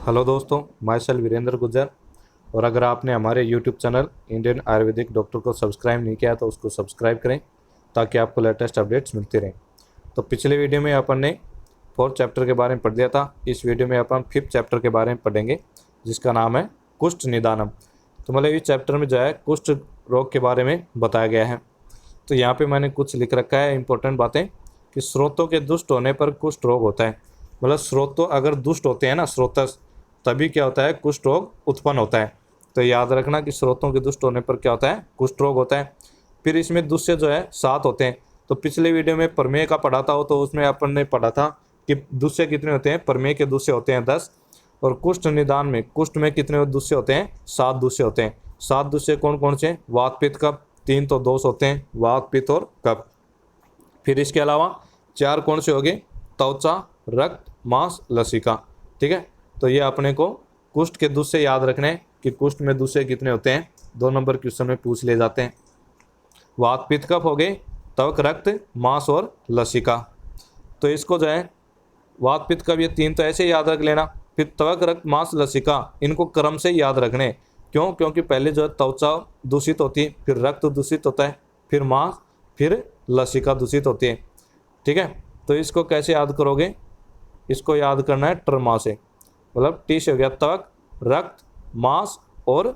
Hello दोस्तों, my self Virendra Gujjar. और अगर आपने हमारे YouTube channel Indian Ayurvedic doctor को सब्सक्राइब नहीं किया तो उसको सब्सक्राइब करें ताकि आपको लेटेस्ट अपडेट्स मिलते रहें। तो पिछले वीडियो में अपन ने 4th चैप्टर के बारे में पढ़ लिया था। इस वीडियो में अपन 5th चैप्टर के बारे में पढ़ेंगे जिसका नाम है कुष्ठ निदानम। तो मतलब इस चैप्टर में जो है कुष्ठ रोग के बारे में बताया गया है। तो यहाँ पे मैंने कुछ लिख रखा है इंपॉर्टेंट बातें कि स्रोतों के दुष्ट होने पर कुष्ठ रोग होता है। मतलब स्रोत अगर दुष्ट होते हैं ना, स्रोतस, तभी क्या होता है, कुष्ठ रोग उत्पन्न होता है। तो याद रखना कि स्रोतों के दुष्ट होने पर क्या होता है, कुष्ठ रोग होता है। फिर इसमें दुष्य जो है 7 होते हैं। तो पिछले वीडियो में प्रमेय का पढ़ा था, तो उसमें अपन ने पढ़ा था कि दुष्य कितने होते हैं, प्रमेय के दुष्य होते हैं 10। और कुष्ठ निदान में कुष्ठ में कितने दुष्य होते हैं, 7 दुष्य होते हैं। 7 दुष्य कौन कौन से, वात पित्त कफ, 3 तो दोष होते हैं, वात पित्त और कफ। फिर इसके अलावा 4 कौन से हो गए, त्वचा, रक्त, मांस, लसिका। ठीक है, तो ये अपने को कुष्ठ के दुष्य याद रखने हैं कि कुष्ठ में दुष्य कितने होते हैं, 2 नंबर क्वेश्चन में पूछ ले जाते हैं। वात पित्त कफ हो गए, त्वक, रक्त, मांस और लसिका। तो इसको जो है वात पित्त कफ, ये 3 तो ऐसे याद रख लेना। फिर त्वक, रक्त, मांस, लसिका, इनको क्रम से याद रखने। क्यों? क्योंकि पहले जो है त्वचा दूषित होती है, फिर रक्त दूषित होता है, फिर मांस, फिर लसिका दूषित होती है। ठीक है, तो इसको कैसे याद करोगे, इसको याद करना है ट्रमा से। मतलब टी से हो गया त्वक, रक्त, मांस, और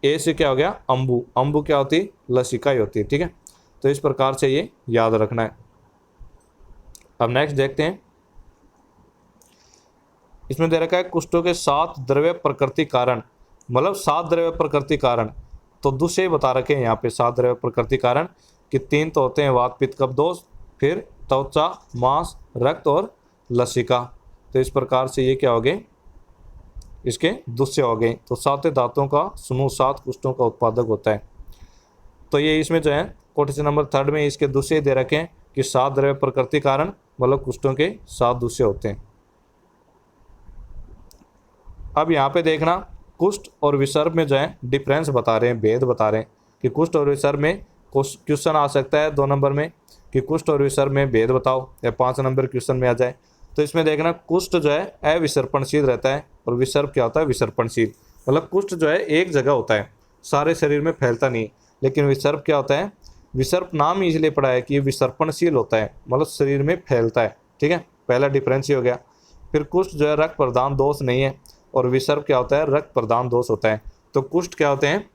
ए से क्या हो गया, अंबु। अंबु क्या होती है, लसिका ही होती है। ठीक है, तो इस प्रकार से ये याद रखना है। अब नेक्स्ट देखते हैं, इसमें दे रखा है कुष्ठों के 7 द्रव्य प्रकृति कारण। मतलब 7 द्रव्य प्रकृति कारण, तो दूसरे बता रखे हैं यहाँ पे 7 द्रव्य प्रकृति कारण कि 3 तो होते हैं, वात पित्त कफ दोष, फिर त्वचा, मांस, रक्त और लसिका। तो इस प्रकार से ये क्या हो गए, इसके दुष्य हो गए। तो 7 धातुओं का समूह 7 कुष्ठों का उत्पादक होता है। तो ये इसमें जो है क्वेश्चन नंबर 3 में इसके दुष्य दे रखे हैं कि 7 द्रव्य प्रकृति कारण, मतलब कुष्ठों के 7 दुष्य होते हैं। अब यहाँ पे देखना, कुष्ठ और विसर्प में जो है डिफरेंस बता रहे हैं, भेद बता रहे हैं कि कुष्ठ और विसर्प में क्वेश्चन आ सकता है 2 नंबर में कि कुष्ठ और विसर्प में भेद बताओ, या 5 नंबर क्वेश्चन में आ जाए। तो इसमें देखना, कुष्ठ जो है अविसर्पणशील रहता है और विसर्प क्या होता है, विसर्पणशील। मतलब कुष्ठ जो है एक जगह होता है, सारे शरीर में फैलता नहीं। लेकिन विसर्प क्या होता है, विसर्प नाम ही इसलिए पड़ा है कि ये विसर्पणशील होता है, मतलब शरीर में फैलता है। ठीक है, पहला डिफरेंस ही हो गया। फिर कुष्ठ जो है रक्त प्रदान दोष नहीं है, और विसर्प क्या होता है, रक्त प्रदान दोष होता है। तो कुष्ठ क्या होते हैं,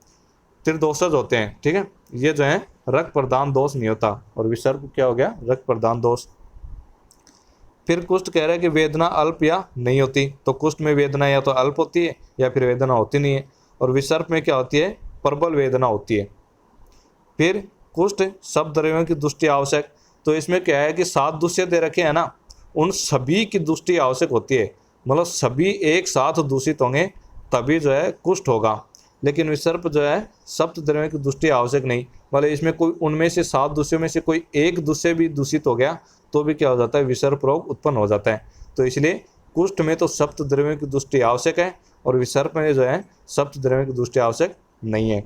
त्रिदोषज होते हैं। ठीक है, ये जो है रक्त प्रदान दोष नहीं होता, और विसर्प क्या हो गया, रक्त प्रदान दोष। फिर कुष्ठ कह रहा है कि वेदना अल्प या नहीं होती। तो कुष्ठ में वेदना या तो अल्प होती है या फिर वेदना होती नहीं है। और विसर्प में क्या होती है, प्रबल वेदना होती है। फिर कुष्ठ सब द्रव्यों की दृष्टि आवश्यक। तो इसमें क्या है कि 7 दुष्य दे रखे हैं ना, उन सभी की दृष्टि आवश्यक होती है। मतलब सभी एक साथ दूषित होंगे तभी जो है कुष्ठ होगा। लेकिन विसर्प जो है सप्त द्रव्यों की दृष्टि आवश्यक नहीं। मतलब इसमें कोई उनमें से 7 दूषियों में से कोई एक दूषय भी दूषित हो गया तो भी क्या हो जाता है, विसर्प रोग उत्पन्न हो जाता है। तो इसलिए कुष्ठ में तो सप्त द्रव्यों की दृष्टि आवश्यक है, और विसर्प में जो है सप्त द्रव्यों की दृष्टि आवश्यक नहीं है।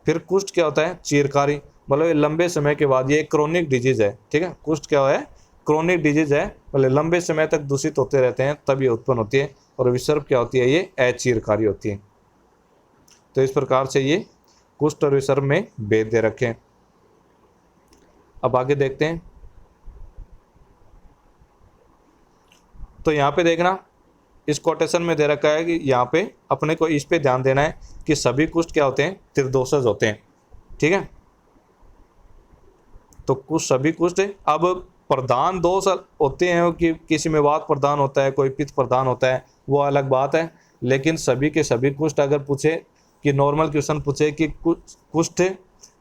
फिर कुष्ठ क्या होता है, चीरकारी। मतलब ये लंबे समय के बाद, ये क्रोनिक डिजीज है। ठीक है, कुष्ठ क्या है, क्रोनिक डिजीज है, मतलब लंबे समय तक दूषित होते रहते हैं तब ये उत्पन्न होती है। और विसर्प क्या होती है, ये अचीरकारी होती है। तो इस प्रकार से ये कुष्ठ और विसर्प में भेद दे रखे हैं। अब आगे देखते हैं। तो यहाँ पे देखना, इस कोटेशन में दे रखा है कि यहाँ पे अपने को इस पे ध्यान देना है कि सभी कुष्ठ क्या होते हैं, त्रिदोषज होते हैं। ठीक है, तो कुछ सभी कुष्ठ, अब प्रधान दोष होते हैं कि किसी में वात प्रधान होता है, कोई पित्त प्रधान होता है, वो अलग बात है। लेकिन सभी के सभी कुष्ठ अगर पूछे कि नॉर्मल क्वेश्चन पूछे कि कुष्ठ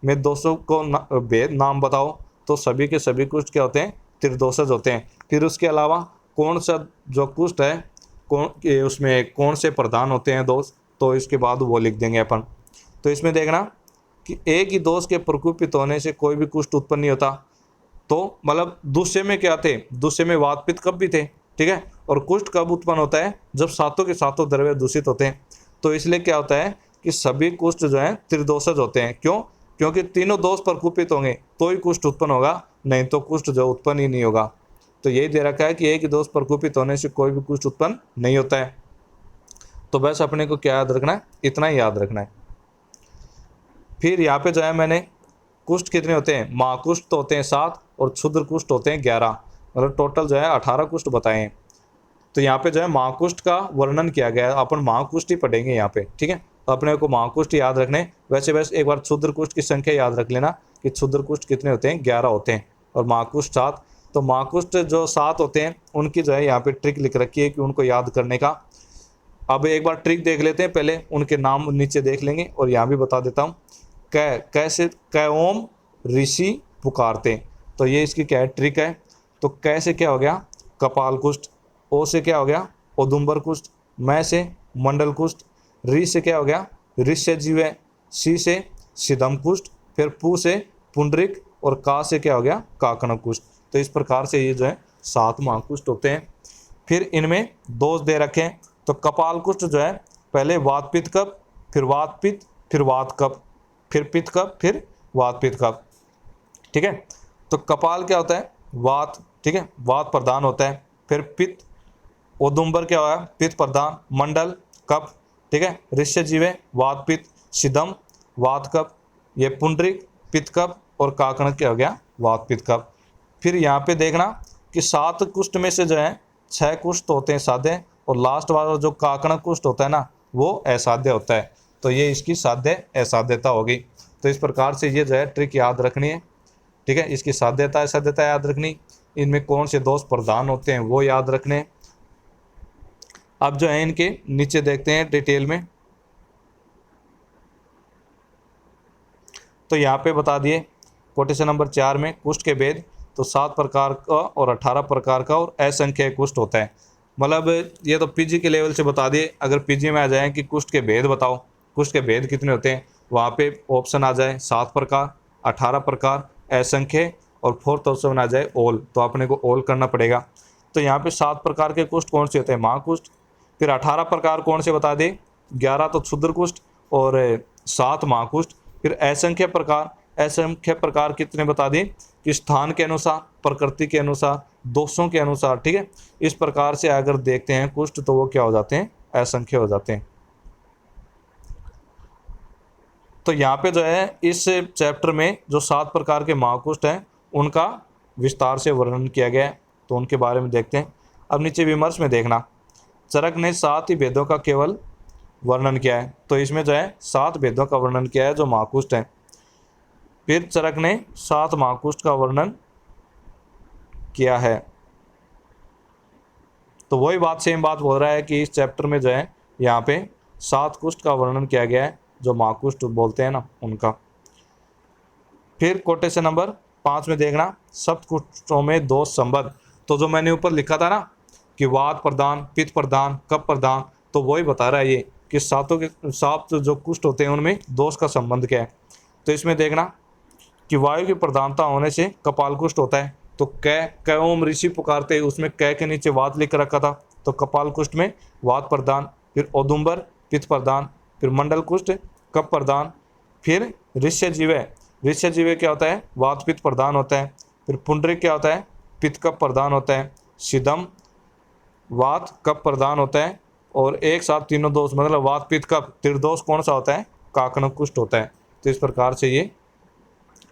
में दोषों को भेद नाम बताओ, तो सभी के सभी कुष्ठ क्या होते हैं, त्रिदोषज होते हैं। फिर उसके अलावा कौन सा जो कुष्ठ है, कौन उसमें कौन से प्रधान होते हैं दोष, तो इसके बाद वो लिख देंगे अपन। तो इसमें देखना कि एक ही दोष के प्रकोपित होने से कोई भी कुष्ठ उत्पन्न नहीं होता। तो मतलब दूसरे में क्या थे, दूसरे में वात पित्त कफ भी थे। ठीक है, और कुष्ठ कब उत्पन्न होता है, जब सातों के सातों द्रव्य दूषित होते हैं। तो इसलिए क्या होता है कि सभी कुष्ठ जो है त्रिदोषज होते हैं। क्यों? क्योंकि तीनों दोष प्रकोपित होंगे तो ही कुष्ठ उत्पन्न होगा, नहीं तो कुष्ठ जो उत्पन्न ही नहीं होगा। तो यही दे रखा है कि एक ही दोष प्रकोपित होने से कोई भी कुष्ठ उत्पन्न नहीं होता है। तो बस अपने को क्या याद रखना है, इतना ही याद रखना है। फिर यहाँ पे जो है मैंने कुष्ठ कितने होते हैं, महाकुष्ठ तो होते हैं 7 और क्षुद्र कुष्ठ होते हैं 11, मतलब टोटल जो है 18 कुष्ठ बताए हैं। तो यहाँ पे जो है महाकुष्ठ का वर्णन किया गया है, अपन महाकुष्ठ ही पढ़ेंगे यहाँ पे, ठीक है। तो अपने को महाकुष्ठ याद रखने। वैसे एक बार क्षुद्र कुष्ठ की संख्या याद रख लेना कि क्षुद्र कुष्ठ कितने होते हैं, 11 होते हैं, और महाकुष्ठ 7। तो महाकुष्ठ जो 7 होते हैं उनकी जो है यहाँ पे ट्रिक लिख रखी है कि उनको याद करने का। अब एक बार ट्रिक देख लेते हैं, पहले उनके नाम नीचे देख लेंगे और यहाँ भी बता देता हूँ। कैसे कैओम ऋषि पुकारते, तो ये इसकी क्या है, ट्रिक है। तो कैसे क्या हो गया, कपाल कुष्ठ। ओ से क्या हो गया, औदुंबर कुष्ठ। मैं से मंडल कुष्ठ। री से क्या हो गया, ऋष्य जीव। सी से सिदम कुष्ठ। फिर पू से पुंडरिक, और का से क्या हो गया, काकण कुष्ठ। तो इस प्रकार से ये जो है 7 महाकुष्ठ होते हैं। फिर इनमें दोष दे रखे हैं। तो कपाल कुष्ठ जो है पहले वात पित्त कफ, फिर वात पित्त, फिर वात कफ, फिर पित्त कफ, फिर वात पित्त कफ, ठीक है। तो कपाल क्या होता है, वात, ठीक है, वात प्रधान होता है। फिर पित्त, औदुंबर क्या हुआ, पित्त प्रधान। मंडल कफ, ठीक है, ऋष्य जीव वात पित्त, सिदम वात कफ, ये पुंडरिक पित्त कफ, और काकण क्या हो गया, वात पित्त कफ। फिर यहाँ पे देखना कि 7 कुष्ठ में से जो है 6 कुष्ठ होते हैं साध्य, और लास्ट वाला जो काकण कुष्ठ होता है ना, वो असाध्य होता है। तो ये इसकी साध्य असाध्यता होगी। तो इस प्रकार से ये जो है ट्रिक याद रखनी है, ठीक है। इसकी साध्यता असाध्यता याद रखनी, इनमें कौन से दोष प्रधान होते हैं वो याद रखने। अब जो है इनके नीचे देखते हैं डिटेल में। तो यहाँ पे बता दिए कोटेशन नंबर 4 में कुष्ठ के भेद। तो 7 प्रकार का और 18 प्रकार का और असंख्य कुष्ठ होता है। मतलब ये तो पीजी के लेवल से बता दिए। अगर पीजी में आ जाए कि कुष्ठ के भेद बताओ, कुष्ठ के भेद कितने होते हैं, वहाँ पे ऑप्शन आ जाए 7 प्रकार, 18 प्रकार, असंख्य, और 4th ऑप्शन आ जाए ऑल। तो अपने को ऑल करना पड़ेगा। तो यहाँ पे 7 प्रकार के कुष्ठ कौन से होते हैं, महाकुष्ठ। फिर 18 प्रकार कौन से बता दे, 11 तो क्षुद्र कुष्ठ और 7 महाकुष्ठ। फिर असंख्य प्रकार कितने बता दें कि स्थान के अनुसार, प्रकृति के अनुसार, दोषों के अनुसार, ठीक है। इस प्रकार से अगर देखते हैं कुष्ठ तो वो क्या हो जाते हैं, असंख्य हो जाते हैं। तो यहाँ पे जो है इस चैप्टर में जो 7 प्रकार के महाकुष्ठ हैं उनका विस्तार से वर्णन किया गया है। तो उनके बारे में देखते हैं। अब नीचे विमर्श में देखना, चरक ने 7 ही भेदों का केवल वर्णन किया है। तो इसमें जो है 7 भेदों का वर्णन किया है जो महाकुष्ठ है। फिर चरक ने 7 महाकुष्ठ का वर्णन किया है। तो वही बात, सेम बात बोल रहा है कि इस चैप्टर में जो है यहाँ पे 7 कुष्ठ का वर्णन किया गया है, जो महाकुष्ठ बोलते हैं ना उनका। फिर कोटेशन नंबर 5 में देखना, सप्त कुष्ठों में दोष संबद्ध। तो जो मैंने ऊपर लिखा था ना कि वात प्रधान, पित्त प्रधान, कफ प्रधान, तो वही बता रहा है ये कि 7 जो कुष्ठ होते हैं उनमें दोष का संबंध क्या है। तो इसमें देखना कि वायु की प्रधानता होने से कपाल कुष्ठ होता है। तो कैओम ऋषि पुकारते, उसमें कै के नीचे वात लिख रखा था। तो कपाल कुष्ठ में वात प्रधान, फिर औदुंबर पित्त प्रधान, फिर मंडल कुष्ठ कफ प्रधान, फिर ऋष्य जीव क्या होता है, वात पित्त प्रधान होता है। फिर पुंडरिक क्या होता है, पित्त कफ प्रधान होता है। सिदम वात कफ प्रधान होता है। और एक साथ तीनों दोष मतलब वात पित्त कफ त्रिदोष कौन सा होता है, काकण कुष्ठ होता है। तो इस प्रकार से ये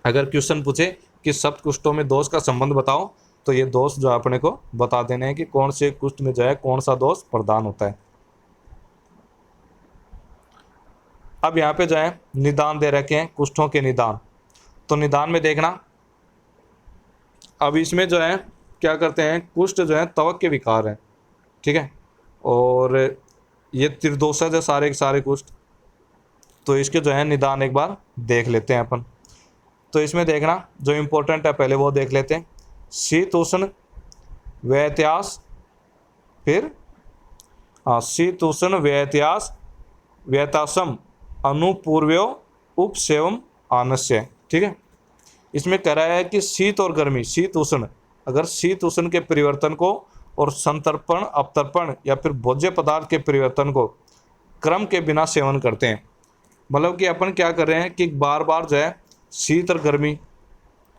अगर क्वेश्चन पूछे कि सप्त कुष्ठों में दोष का संबंध बताओ, तो ये दोष जो अपने को बता देने हैं कि कौन से कुष्ठ में जो है कौन सा दोष प्रधान होता है। अब यहाँ पे जो है निदान दे रखे हैं, कुष्ठों के निदान। तो निदान में देखना, अब इसमें जो है क्या करते हैं, कुष्ठ जो है त्वक के विकार हैं, ठीक है, और ये त्रिदोषज है सारे के सारे कुष्ठ। तो इसके जो है निदान एक बार देख लेते हैं अपन। तो इसमें देखना जो इम्पोर्टेंट है पहले वो देख लेते हैं। शीत उष्ण व्यत्यास, फिर शीत उष्ण व्यत्यासम अनुपूर्व्यो उपसेवम आनस्य, ठीक है। इसमें कह रहा है कि शीत और गर्मी, शीत उष्ण, अगर शीत उष्ण के परिवर्तन को और संतर्पण अपतर्पण या फिर भोज्य पदार्थ के परिवर्तन को क्रम के बिना सेवन करते हैं। मतलब कि अपन क्या कर रहे हैं कि बार बार जो है शीत और गर्मी,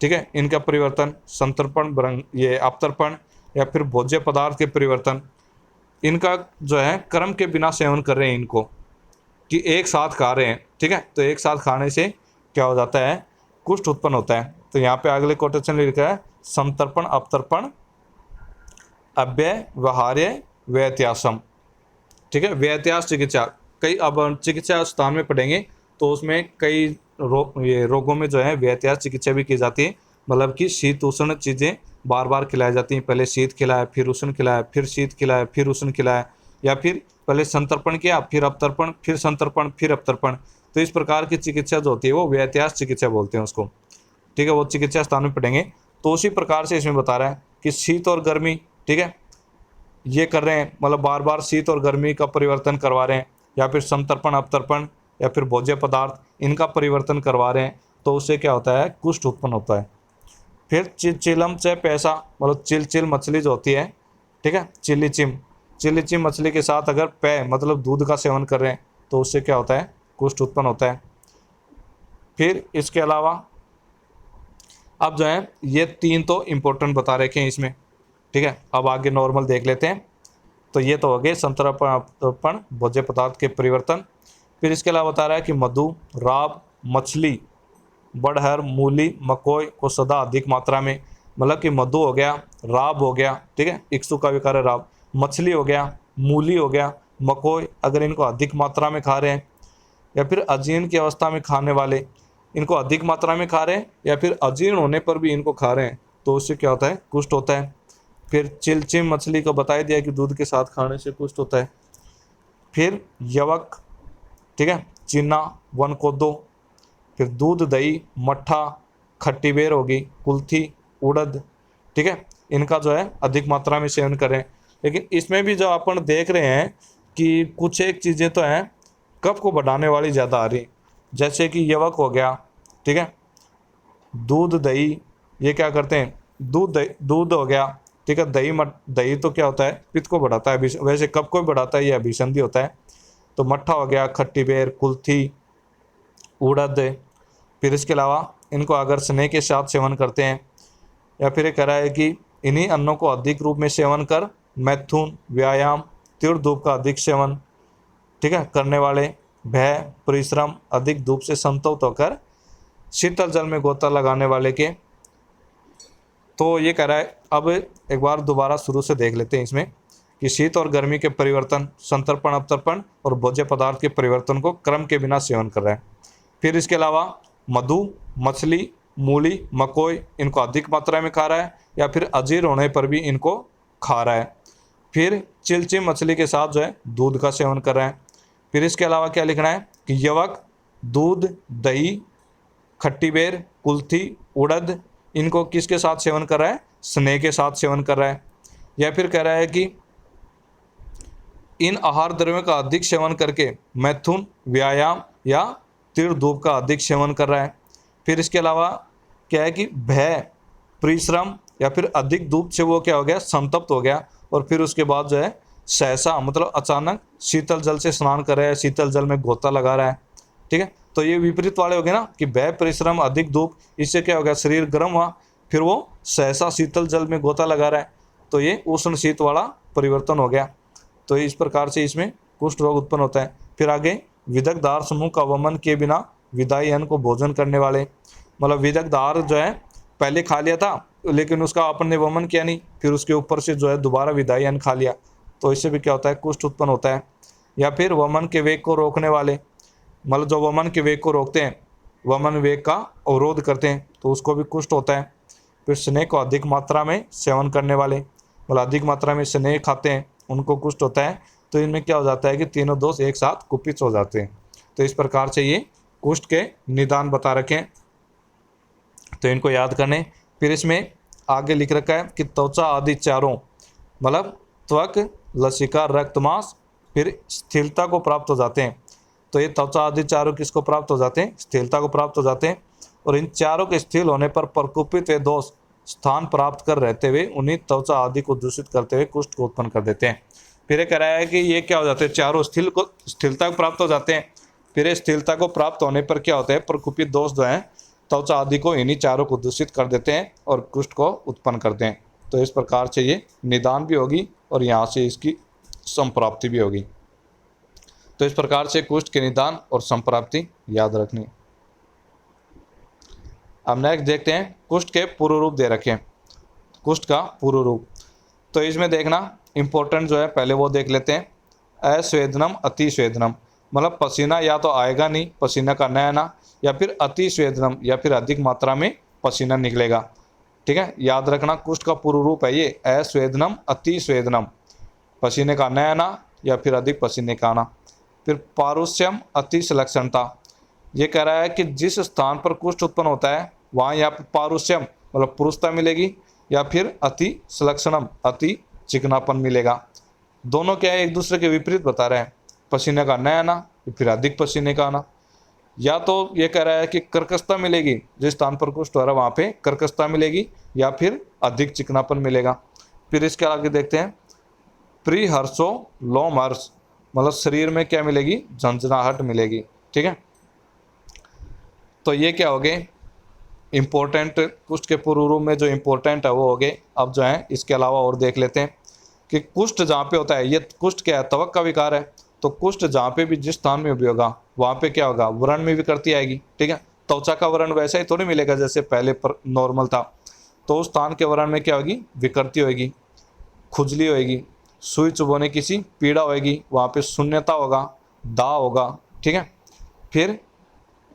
ठीक है, इनका परिवर्तन, संतर्पण ये अपतर्पण या फिर भोज्य पदार्थ के परिवर्तन इनका जो है क्रम के बिना सेवन कर रहे हैं इनको, कि एक साथ खा रहे हैं, ठीक है। तो एक साथ खाने से क्या हो जाता है, कुष्ठ उत्पन्न होता है। तो यहाँ पे अगले कोटेशन में लिखा है समतर्पण अपतर्पण अव्यवहार्य व्यत्यासम, ठीक है। व्यत्यास चिकित्सा, कई अब चिकित्सा स्थान में पढ़ेंगे तो उसमें कई रोगों में जो है व्यत्यास चिकित्सा भी की जाती है। मतलब कि शीत उष्ण चीज़ें बार बार खिलाई जाती हैं, पहले शीत खिलाया फिर उष्ण खिलाया फिर शीत खिलाया फिर उष्ण खिलाया, या फिर पहले संतर्पण किया फिर अपतर्पण फिर संतर्पण फिर अपतर्पण। तो इस प्रकार की चिकित्सा जो होती है वो व्यत्यास चिकित्सा बोलते हैं उसको, ठीक है। वो चिकित्सा स्थान में पढ़ेंगे। तो उसी प्रकार से इसमें बता रहा है कि शीत और गर्मी, ठीक है, ये कर रहे हैं, मतलब बार बार शीत और गर्मी का परिवर्तन करवा रहे हैं, या फिर संतर्पण अपतर्पण या फिर भोज्य पदार्थ इनका परिवर्तन करवा रहे हैं, तो उससे क्या होता है, कुष्ठ उत्पन्न होता है। फिर चिलम च पैसा, मतलब चिल मछली जो होती है, ठीक है, चिली चिम मछली के साथ अगर पे मतलब दूध का सेवन कर रहे हैं तो उससे क्या होता है, कुष्ठ उत्पन्न होता है। फिर इसके अलावा अब जो है ये 3 तो इम्पोर्टेंट बता रखे हैं इसमें, ठीक है। अब आगे नॉर्मल देख लेते हैं। तो ये तो हो गए संतर्पण भोज्य पदार्थ के परिवर्तन। फिर इसके अलावा बता रहा है कि मधु, राब, मछली, बड़हर, मूली, मकोई को सदा अधिक मात्रा में, मतलब कि मधु हो गया, राब हो गया, ठीक है, इक्सु का विकार है राब, मछली हो गया, मूली हो गया, मकोई, अगर इनको अधिक मात्रा में खा रहे हैं, या फिर अजीर्ण की अवस्था में खाने वाले इनको अधिक मात्रा में खा रहे हैं, या फिर अजीर्ण होने पर भी इनको खा रहे हैं, तो उससे क्या होता है, कुष्ठ होता है। फिर चिलचिम मछली को बता दिया कि दूध के साथ खाने से कुष्ठ होता है। फिर यवक, ठीक है, चीना, वन कोदो, फिर दूध, दही, मट्ठा, खट्टी बेर होगी, कुल्थी, उड़द, ठीक है, इनका जो है अधिक मात्रा में सेवन करें। लेकिन इसमें भी जो अपन देख रहे हैं कि कुछ एक चीज़ें तो हैं कफ को बढ़ाने वाली ज़्यादा आ रही, जैसे कि यवक हो गया, ठीक है, दूध, दही, ये क्या करते हैं, दूध हो गया, ठीक है, दही तो क्या होता है, पित्त को बढ़ाता है, वैसे कफ को भी बढ़ाता है, ये अभिसंधि होता है। तो मट्ठा हो गया, खट्टी बेर, कुल्थी, उड़द। फिर इसके अलावा इनको अगर स्नेह के साथ सेवन करते हैं, या फिर ये कह रहा है कि इन्हीं अन्नों को अधिक रूप में सेवन कर मैथुन, व्यायाम, तीव्र धूप का अधिक सेवन, ठीक है, करने वाले, भय, परिश्रम, अधिक धूप से संतप्त होकर शीतल जल में गोता लगाने वाले के। तो ये कह रहा है, अब एक बार दोबारा शुरू से देख लेते हैं इसमें कि शीत और गर्मी के परिवर्तन, संतर्पण अपतर्पण और भोज्य पदार्थ के परिवर्तन को क्रम के बिना सेवन कर रहा है। फिर इसके अलावा मधु, मछली, मूली, मकोई इनको अधिक मात्रा में खा रहा है, या फिर अजीर्ण होने पर भी इनको खा रहा है। फिर चिलचिम मछली के साथ जो है दूध का सेवन कर रहा है। फिर इसके अलावा क्या लिखना है कि यवक, दूध, दही, खट्टी बेर, कुल्थी, उड़द इनको किसके साथ सेवन कर रहा है, स्नेह के साथ सेवन कर रहा है। या फिर कह रहा है कि इन आहार द्रव्यों का अधिक सेवन करके मैथुन, व्यायाम या तीव्र धूप का अधिक सेवन कर रहा है। फिर इसके अलावा क्या है कि भय, परिश्रम या फिर अधिक धूप से वो क्या हो गया, संतप्त हो गया, और फिर उसके बाद जो है सहसा मतलब अचानक शीतल जल से स्नान कर रहा है, शीतल जल में गोता लगा रहा है, ठीक है। तो ये विपरीत वाले हो गए ना कि भय, परिश्रम, अधिक धूप, इससे क्या हो गया, शरीर गर्म हुआ, फिर वो सहसा शीतल जल में गोता लगा रहा है, तो ये उष्ण शीत वाला परिवर्तन हो गया। तो इस प्रकार से इसमें कुष्ठ रोग उत्पन्न होता है। फिर आगे विदग्धार समूह का वमन के बिना विदाई अन्न को भोजन करने वाले, मतलब विदग्धार जो है पहले खा लिया था लेकिन उसका अपन ने वमन किया नहीं, फिर उसके ऊपर से जो है दोबारा विदाई अन्न खा लिया, तो इससे भी क्या होता है, कुष्ठ उत्पन्न होता है। या फिर वमन के वेग को रोकने वाले, मतलब जो वमन के वेग को रोकते हैं, वमन वेग का अवरोध करते हैं, तो उसको भी कुष्ठ होता है। फिर स्नेह को अधिक मात्रा में सेवन करने वाले, मतलब अधिक मात्रा में स्नेह खाते हैं, उनको कुष्ठ होता है। तो इनमें क्या हो जाता है कि तीनों दोष एक साथ कुपित हो जाते हैं। तो इस प्रकार से ये कुष्ठ के निदान बता रखे हैं, तो इनको याद करने। फिर इसमें आगे लिख रखा है कि त्वचा आदि चारों, मतलब त्वक, लसिका, रक्त, मांस, फिर स्थिरता को प्राप्त हो जाते हैं। तो ये त्वचा आदि चारों किसको प्राप्त हो जाते हैं, स्थिरता को प्राप्त हो जाते हैं, और इन चारों के स्थिर होने पर प्रकुपित वे दोष स्थान प्राप्त कर रहते हुए उन्हीं त्वचा आदि को दूषित करते हुए कुष्ठ को उत्पन्न कर देते हैं। फिर ये कह रहा है कि ये क्या हो जाते हैं, चारों स्थिरता को प्राप्त हो जाते हैं। फिर ये स्थिरता को प्राप्त होने पर क्या होता है, प्रकुपित दोष जो है त्वचा आदि को इन्हीं चारों को दूषित कर देते हैं और कुष्ठ को उत्पन्न करते हैं। तो इस प्रकार से ये निदान भी होगी और यहाँ से इसकी संप्राप्ति भी होगी। तो इस प्रकार से कुष्ठ के निदान और संप्राप्ति याद रखनी। अब नेक्स्ट देखते हैं कुष्ठ के पूर्व रूप दे रखे हैं, कुष्ठ का पूर्व रूप। तो इसमें देखना इंपॉर्टेंट जो है पहले वो देख लेते हैं। अस्वेदनम अतिस्वेदनम, मतलब पसीना या तो आएगा नहीं, पसीना का न आना, या फिर अतिस्वेदनम या फिर अधिक मात्रा में पसीना निकलेगा। ठीक है, याद रखना कुष्ठ का पूर्व रूप है ये अस्वेदनम अतिस्वेदनम, पसीने का न आना या फिर अधिक पसीने का आना। फिर पारुष्यम अतिसलक्षणता, ये कह रहा है कि जिस स्थान पर कुष्ठ उत्पन्न होता है वहाँ या पारुष्यम मतलब पुरुषता मिलेगी, या फिर अति सलक्षणम अति चिकनापन मिलेगा। दोनों क्या है, एक दूसरे के विपरीत बता रहे हैं, पसीने का न आना या फिर अधिक पसीने का आना। या तो ये कह रहा है कि कर्कशता मिलेगी, जिस स्थान पर कुष्ठ हो रहा है वहाँ पे कर्कशता मिलेगी, या फिर अधिक चिकनापन मिलेगा। फिर इसके आगे देखते हैं प्रीहर्षो लोमहर्ष, मतलब शरीर में क्या मिलेगी, झंझनाहट मिलेगी। ठीक है, तो ये क्या हो गए इम्पोर्टेंट, कुष्ठ के पूर्व रूप में जो इम्पोर्टेंट है वो हो गए। अब जो है इसके अलावा और देख लेते हैं कि कुष्ठ जहाँ पे होता है, ये कुष्ठ क्या है, त्वक का विकार है। तो कुष्ठ जहाँ पे भी जिस स्थान में भी होगा वहाँ पे क्या होगा, वर्ण में विकृति आएगी। ठीक है, त्वचा का वर्ण वैसा ही थोड़ी मिलेगा जैसे पहले पर नॉर्मल था, तो उस स्थान के वर्ण में क्या होगी, विकृति होगी, खुजली होगी, सुई चुभोने की सी पीड़ा होगी, वहाँ पे शून्यता होगा, दाह होगा। ठीक है, फिर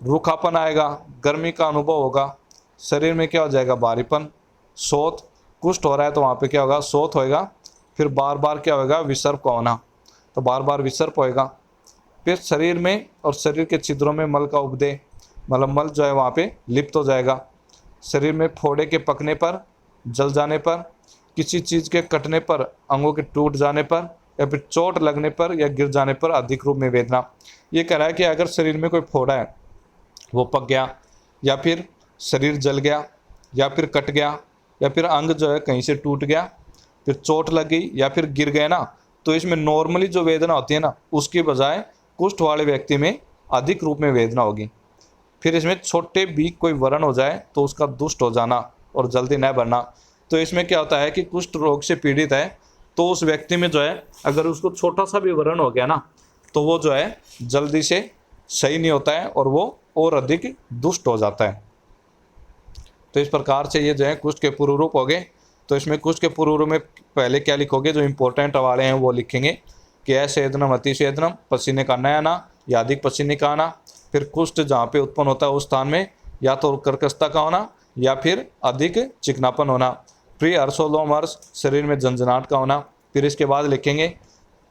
रूखापन आएगा, गर्मी का अनुभव होगा, शरीर में क्या हो जाएगा, भारीपन, शोथ, कुष्ठ हो रहा है तो वहाँ पे क्या होगा, शोथ होएगा। फिर बार बार क्या होगा, विसर्प का होना, तो बार बार विसर्प होएगा। फिर शरीर में और शरीर के छिद्रों में मल का उपदेह, मतलब मल जो है वहाँ पे लिप्त हो जाएगा। शरीर में फोड़े के पकने पर, जल जाने पर, किसी चीज़ के कटने पर, अंगों के टूट जाने पर, या फिर चोट लगने पर या गिर जाने पर अधिक रूप में वेदना। ये कह रहा है कि अगर शरीर में कोई फोड़ा है वो पक गया, या फिर शरीर जल गया, या फिर कट गया, या फिर अंग जो है कहीं से टूट गया, फिर चोट लग गई, या फिर गिर गए ना, तो इसमें नॉर्मली जो वेदना होती है ना उसकी बजाय कुष्ठ वाले व्यक्ति में अधिक रूप में वेदना होगी। फिर इसमें छोटे भी कोई वरण हो जाए तो उसका दुष्ट हो जाना और जल्दी न बढ़ना। तो इसमें क्या होता है कि कुष्ठ रोग से पीड़ित है तो उस व्यक्ति में जो है अगर उसको छोटा सा भी वरण हो गया ना तो वो जो है जल्दी से सही नहीं होता है और वो और अधिक दुष्ट हो जाता है। तो इस प्रकार से ये जो है कुष्ठ के पूर्व रूप हो गए। तो इसमें कुष्ठ के पूर्व रूप में पहले क्या लिखोगे, जो इंपॉर्टेंट वाले हैं वो लिखेंगे कि अस्वेदनम अतिस्वेदनम, पसीने का न आना या अधिक पसीने का आना। फिर कुष्ठ जहाँ पे उत्पन्न होता है उस स्थान में या तो कर्कशता का होना या फिर अधिक चिकनापन होना। प्रीहर्षोलोमहर्ष, शरीर में झंझनाहट का होना। फिर इसके बाद लिखेंगे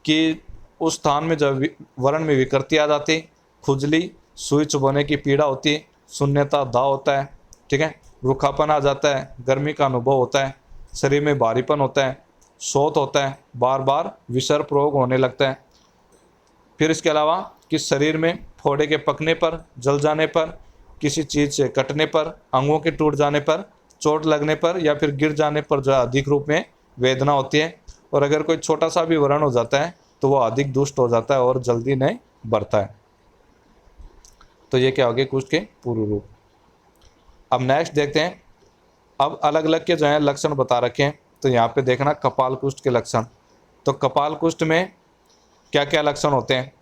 कि उस स्थान में जब वर्ण में विकृति आ जाती, खुजली, सुई चुभोने की पीड़ा होती है, शून्यता, दाह होता है। ठीक है, रूखापन आ जाता है, गर्मी का अनुभव होता है, शरीर में भारीपन होता है, शोथ होता है, बार बार विसर्प रोग होने लगता है। फिर इसके अलावा कि शरीर में फोड़े के पकने पर, जल जाने पर, किसी चीज़ से कटने पर, अंगों के टूट जाने पर, चोट लगने पर या फिर गिर जाने पर जो अधिक रूप में वेदना होती है। और अगर कोई छोटा सा भी व्रण हो जाता है तो वह अधिक दुष्ट हो जाता है और जल्दी नहीं बढ़ता है। तो ये क्या हो गए कुष्ठ के पूर्व रूप। अब नेक्स्ट देखते हैं, अब अलग अलग के जो है लक्षण बता रखे हैं। तो यहाँ पे देखना कपाल कुष्ठ के लक्षण। तो कपाल कुष्ठ में क्या क्या लक्षण होते हैं,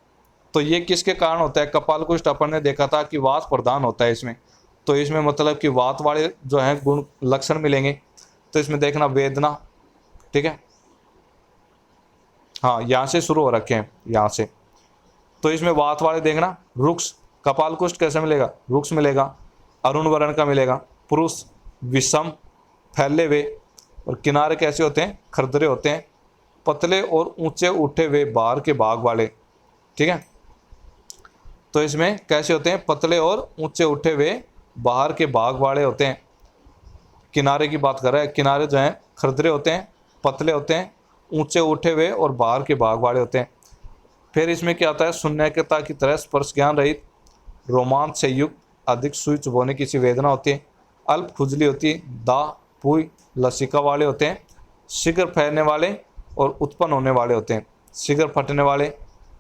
तो ये किसके कारण होता है। कपाल कुष्ठ अपन ने देखा था कि वात प्रधान होता है इसमें, तो इसमें मतलब कि वात वाले जो हैं गुण लक्षण मिलेंगे। तो इसमें देखना वेदना, ठीक है, हाँ यहाँ से शुरू हो रखे हैं यहाँ से। तो इसमें वात वाले देखना रुक्ष, कपाल कुष्ठ कैसे मिलेगा, रुक्ष मिलेगा, अरुण वर्ण का मिलेगा, पुरुष, विषम, फैले हुए, और किनारे कैसे होते हैं, खरदरे होते हैं, पतले और ऊंचे उठे हुए बाहर के भाग वाले। ठीक है, तो इसमें कैसे होते हैं, पतले और ऊंचे उठे हुए बाहर के भाग वाले होते हैं। किनारे की बात कर रहा है, किनारे जो हैं खरदरे होते हैं, पतले होते हैं, ऊंचे उठे हुए और बाहर के भाग वाले होते हैं। फिर इसमें क्या होता है, शून्यता की तरह स्पर्श ज्ञान रहित, रोमांच से युक्त, अधिक सुई चुभोने की सी वेदना होती है, अल्प खुजली होती है, दाह, पुई, लसिका वाले होते हैं, शीघ्र फैलने वाले और उत्पन्न होने वाले होते हैं, शीघ्र फटने वाले,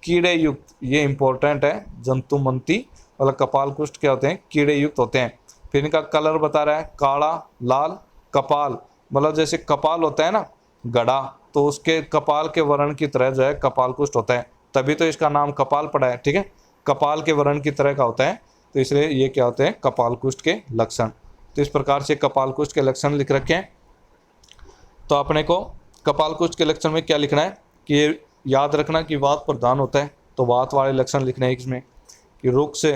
कीड़े युक्त, ये इंपॉर्टेंट है, जंतुमंती मतलब कपाल कुष्ठ क्या होते हैं, कीड़े युक्त होते हैं। फिर इनका कलर बता रहा है, काला, लाल, कपाल मतलब जैसे कपाल होता है ना गड़ा, तो उसके कपाल के वर्ण की तरह जो है कपाल कुष्ठ होता है, तभी तो इसका नाम कपाल पड़ा है। ठीक है, कपाल के वर्ण की तरह का होता है, तो इसलिए ये क्या होते हैं, कपाल कुष्ठ के लक्षण। तो इस प्रकार से कपाल कुष्ठ के लक्षण लिख रखे हैं। तो अपने को कपाल कुष्ठ के लक्षण में क्या लिखना है कि ये याद रखना कि वात प्रधान होता है, तो वात वाले लक्षण लिखने हैं इसमें कि रुक से,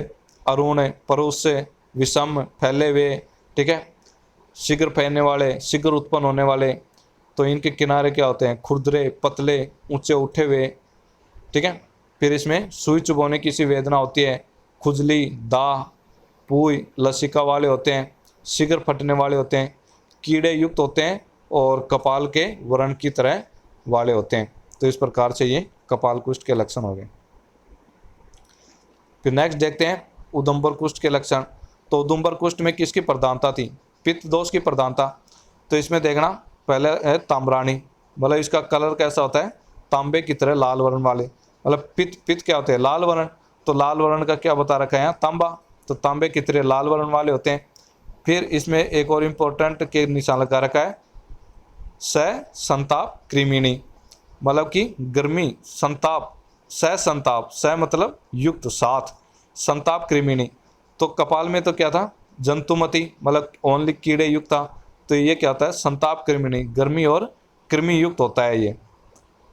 अरुण, परुष से, विषम, फैले हुए, ठीक है, शीघ्र फैलने वाले, शीघ्र उत्पन्न होने वाले। तो इनके किनारे क्या होते हैं, खुरदरे, पतले, ऊंचे उठे हुए। ठीक है, फिर इसमें सुई चुभोने की सी वेदना होती है, खुजली, दाह, पूई, लसिका वाले होते हैं, शीघ्र फटने वाले होते हैं, कीड़े युक्त होते हैं और कपाल के व्रण की तरह वाले होते हैं। तो इस प्रकार से ये कपाल कुष्ठ के लक्षण हो गए। फिर नेक्स्ट देखते हैं उदुम्बर कुष्ठ के लक्षण। तो उदुम्बर कुष्ठ में किसकी प्रधानता थी, पित्त दोष की प्रधानता। तो इसमें देखना पहले है ताम्राणी, मतलब इसका कलर कैसा होता है, तांबे की तरह लाल वर्ण वाले। मतलब पित्त क्या होते हैं, लाल वर्ण, तो लाल वर्ण का क्या बता रखा है यहाँ, तांबा, तो तांबे की तरह लाल वर्ण वाले होते हैं। फिर इसमें एक और इम्पोर्टेंट के निशान लगा रखा है, संताप कृमिणी, मतलब कि गर्मी, संताप, संताप, मतलब युक्त, साथ, संताप कृमिणी। तो कपाल में तो क्या था, जंतुमती, मतलब ओनली कीड़े युक्त था, तो ये क्या होता है, संताप कृमिणी, गर्मी और कृमि युक्त होता है ये।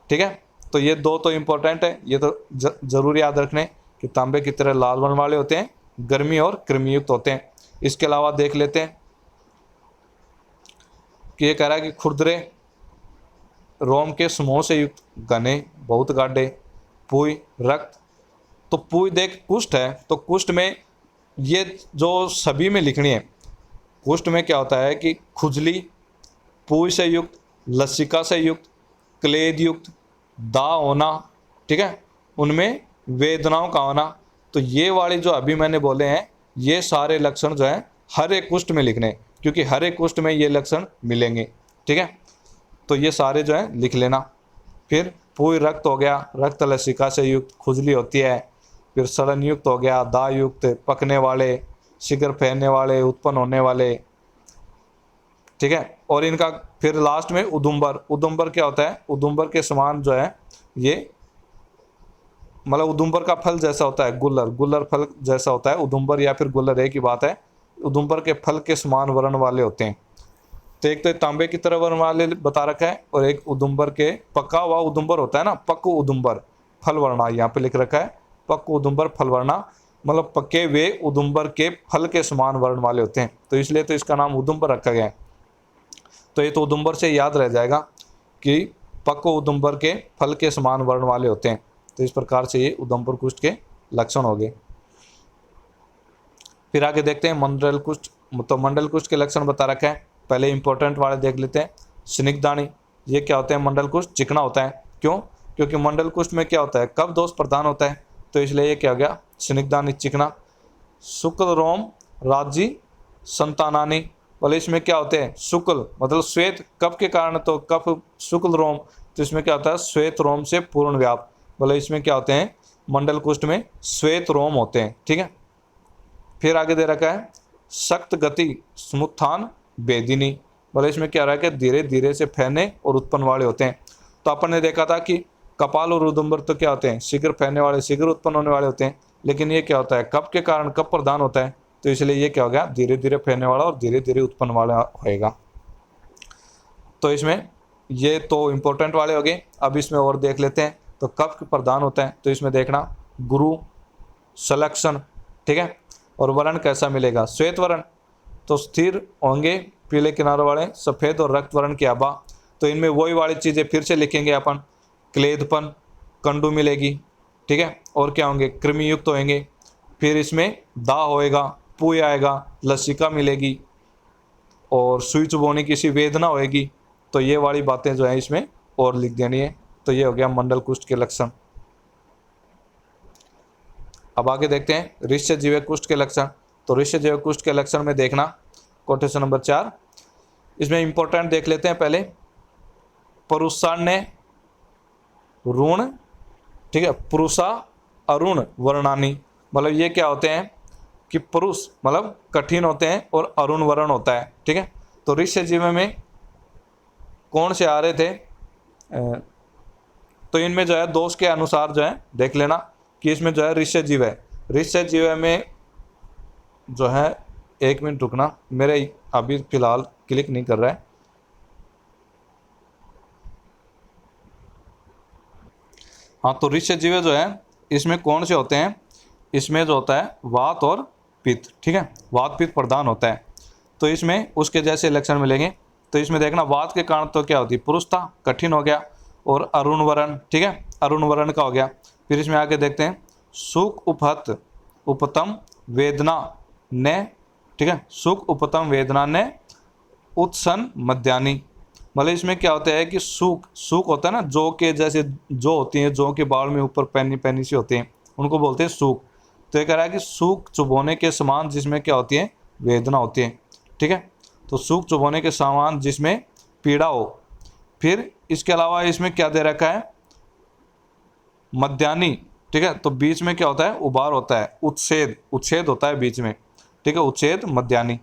ठीक है, तो ये दो तो इम्पोर्टेंट है, ये तो जरूर याद रखने कि तांबे की तरह लाल वर्ण वाले होते हैं, गर्मी और कृमि युक्त होते हैं। इसके अलावा देख लेते हैं कि ये कह रहा है कि खुरदरे, रोम के समूह से युक्त, घने, बहुत गाढ़े, पूई, रक्त। तो पूई देख कुष्ठ है, तो कुष्ठ में ये जो सभी में लिखनी है, कुष्ठ में क्या होता है कि खुजली, पूई से युक्त, लसिका से युक्त, क्लेद युक्त, दाह होना, ठीक है, उनमें वेदनाओं का होना। तो ये वाली जो अभी मैंने बोले हैं, ये सारे लक्षण जो है हर एक कुष्ठ में लिखने, क्योंकि हर एक कुष्ठ में ये लक्षण मिलेंगे। ठीक है, तो ये सारे जो है लिख लेना। फिर पूरी रक्त हो गया, रक्त लसिका से युक्त, खुजली होती है। फिर सड़न युक्त हो गया, दाह युक्त, पकने वाले, शीघ्र फैलने वाले, उत्पन्न होने वाले। ठीक है, और इनका फिर लास्ट में उदुम्बर। उदुम्बर क्या होता है, उदुम्बर के समान जो है ये, मतलब उदुम्बर का फल जैसा होता है, गुल्लर फल जैसा होता है उदुम्बर, या फिर गुल्लर एक ही बात है। उदुम्बर के फल के समान वर्ण वाले होते हैं। तो एक तो तांबे की तरह वर्ण वाले बता रखा है, और एक उदुम्बर के पका हुआ उदुम्बर होता है ना, पक्क उदुम्बर फल वर्णा, यहाँ पे लिख रखा है पक्क उदुम्बर फल वर्णा, मतलब पके हुए उदुम्बर के फल के समान वर्ण वाले होते हैं, तो इसलिए तो इसका नाम उदुम्बर रखा गया है। तो ये तो उदुम्बर से याद रह जाएगा कि पक्क उदुम्बर के फल के समान वर्ण वाले होते हैं। तो इस प्रकार से ये उदुम्बर कुष्ठ के लक्षण हो गए। फिर आगे देखते हैं मंडल कुष्ठ। तो मंडल कुष्ठ के लक्षण बता रखे हैं, पहले इंपॉर्टेंट वाले देख लेते हैं। स्निग्धानी, ये क्या होते हैं, मंडल कुष्ठ चिकना होता है। क्यों, क्योंकि मंडल कुष्ठ में क्या होता है, कफ दोष प्रधान होता है, तो इसलिए ये क्या हो गया, स्निग्धानी चिकना। शुक्ल रोम राज्य संतानानी, बोले इसमें क्या होते हैं, शुक्ल मतलब श्वेत, कफ के कारण, तो कफ शुक्ल रोम, तो इसमें क्या होता है, श्वेत रोम से पूर्ण व्याप, बोले इसमें क्या होते हैं, मंडल कुष्ठ में श्वेत रोम होते हैं। ठीक है, फिर आगे दे रखा है सख्त गति स्मुत्थान बेदिनी, बोले इसमें क्या रहा है कि धीरे धीरे से फैलने और उत्पन्न वाले होते हैं। तो अपन ने देखा था कि कपाल और उदुम्बर तो क्या होते हैं, शीघ्र फैलने वाले, शीघ्र उत्पन्न होने वाले होते हैं, लेकिन ये क्या होता है, कफ के कारण कफ प्रधान होता है, तो इसलिए ये क्या हो गया, धीरे धीरे फैलने वाला और धीरे धीरे उत्पन्न वाला होएगा। तो इसमें ये तो इम्पोर्टेंट वाले हो गए। अब इसमें और देख लेते हैं। तो कफ प्रधान होता है, तो इसमें देखना गुरु, सलक्षण, ठीक है, और वर्ण कैसा मिलेगा, श्वेत वर्ण, तो स्थिर होंगे, पीले किनारों वाले, सफ़ेद और रक्त वर्ण की आभा। तो इनमें वही वाली चीज़ें फिर से लिखेंगे अपन, क्लेदपन, कंडू मिलेगी, ठीक है, और क्या होंगे, कृमि युक्त होंगे। फिर इसमें दाह होएगा, पूय आएगा, लसिका मिलेगी और सुई चुभोने की सी वेदना होएगी। तो ये वाली बातें जो है इसमें और लिख देनी है। तो ये हो गया मंडल कुष्ठ के लक्षण। अब आगे देखते हैं ऋष्य जीव कुष्ठ के लक्षण। तो ऋष्य जीव कुष्ठ के लक्षण में देखना कोटेशन नंबर 4, इसमें इंपॉर्टेंट देख लेते हैं पहले, पुरुषान्य ऋण, ठीक है, पुरुषा अरुण वर्णानी, मतलब ये क्या होते हैं कि पुरुष मतलब कठिन होते हैं और अरुण वर्ण होता है। ठीक है, तो ऋष्य जीव में कौन से आ रहे थे, तो इनमें जो है दोष के अनुसार जो है देख लेना कि इसमें जो है ऋष्य जीव है। ऋष्य जीव में जो है, 1 मिनट रुकना, मेरे अभी फिलहाल क्लिक नहीं कर रहा है। हाँ, तो ऋष्य जीव जो है इसमें कौन से होते हैं, इसमें जो होता है वात और पित्त, ठीक है, वात पित्त प्रधान होता है। तो इसमें उसके जैसे लक्षण मिलेंगे। तो इसमें देखना वात के कारण तो क्या होती है, पुरुषता कठिन हो गया, और अरुण वर्ण, ठीक है, अरुण वर्ण का हो गया। फिर इसमें आगे देखते हैं सुख उपहत उपतम वेदना ने, ठीक है, सुख उपतम वेदना ने उत्सन मध्यानी। मतलब इसमें क्या होता है कि सूख, सूख होता है ना, जौ के जैसे जो होती हैं, जौ के बाल में ऊपर पैनी पैनी सी होती हैं, उनको बोलते हैं सूख। तो ये कह रहा है कि सूख चुभोने के समान जिसमें क्या होती है, वेदना होती है, ठीक है। तो सूख चुभोने के समान जिसमें पीड़ा हो। फिर इसके अलावा इसमें क्या दे रखा है, मध्यानी, ठीक है, तो बीच में क्या होता है, उबार होता है, उच्छेद, उच्छेद होता है बीच में, ठीक है, उच्छेद मध्यानी।